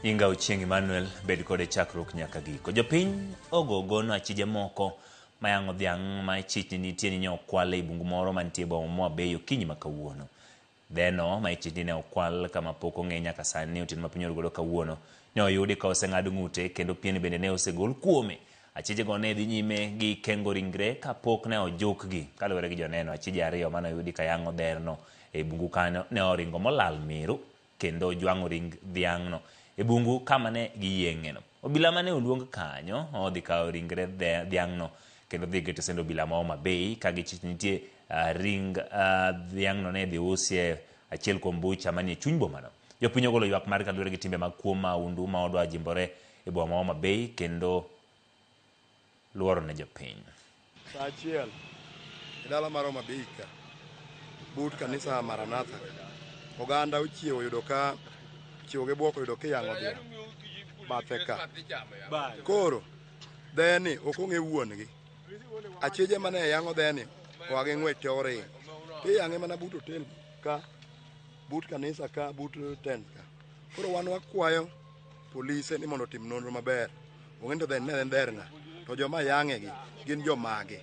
Inga Ochieng Emmanuel bed kode chakruok nyaka giko. Jopiny ogogono achije moko mayango dhiang' ma ichich nitie ni okwal e bungu moro mantie boma ma Homabay okinyi ma kawuono. Dheno ma ichich ni okwal kama pok ong'e nyaka sani otieno ma piny orugodo kawuono ne oyudi ka oseng'ad ng'ute kendo pien bende ne osegol kuome. Achije go ne dhi nyime gi kengo ringre kapok ne ojukgi. Kaluwore gi joneno, achije ariyo mane oyudi ka yango dherno e bungu kanyo ne oringo molal miru kendo jwang'o ring dhiang'no e bungu kama ne giyieng'eno. Obila mane oluong kanyo odhi kawo ringre dhiang'no kendo dhi geto sendo obila ma Homabay ka gichich nitie ring dhiang'no ne dhi usie achiel kuom bucha manie chuny bomano. Jopiny ogolo ywak mar kaluwore gi timbe mag kuo maundu ma odwa jimbore e boma ma Homabay kendo luoro ne jopiny. Sa achiel dala mar Homabay ka but kanisa Maranatha oganda ochiewo yudo ka chiwo gi bwoko yudo kiyang'o dhiang' bathe ka. Koro dheni ok ong'e wuon-gi. Achije mane yang'o dheni oa gi ng'wech oring. Kiyang'e mana but hotel ka, but kanisa ka, but tent ka. Koro wan wakwayo polise ni mondo otim nonro maber. Ong'e to dheni ne en dher ng'a. To joma yang'egi gin jomage.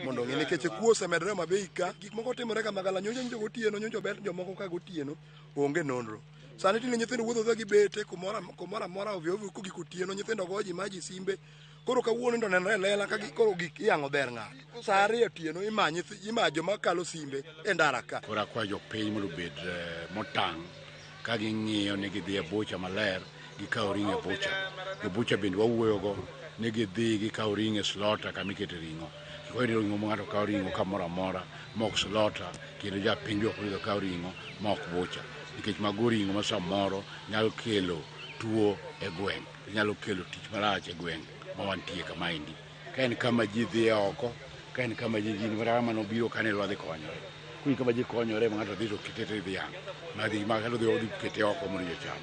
Mondo ng'e nikech kuo osemedore Homabay ka, gik moko timore ka magala nyonjo gotieno, nyonjo ber jomoko ka gotieno onge nonro. Sani tinde nyithindo wuotho gi bete kumoro amora ovyo kogik otieno, nyithindo goji maji simbe. Koro kawuono to nenore lela ka koro gik iyang'o dher ng'ato. Sa 2 otieno imajo makalo simbe e ndara ka. Koro akwayo jopiny mondo obed motang' ka ging'iyo ni gidhi e bucha maler, gikawo ring'o e bucha. E bucha bende wawuoyogo ni gidhi gikawo ring'o e slota kama ikete ring'o. Kikoyudo ring'o ma ng'ato kawo ring'o kamoro amora mok slota, kendo japiny be ok onego kaw ring'o mok bucha. Nikech mago ring'o ma samoro nyalo kelo tuo e gweng', nyalo kelo tich marach e gweng' ma wantie kamaendi. Ka en kama ji dhiye oko, ka en kama ji kama nobiro kane dwa dhi konyore. Kuonde kama ji konyore ma ng'ato dhi to kete dhiang', ma kendo dhi kete oko mondo ji ocham.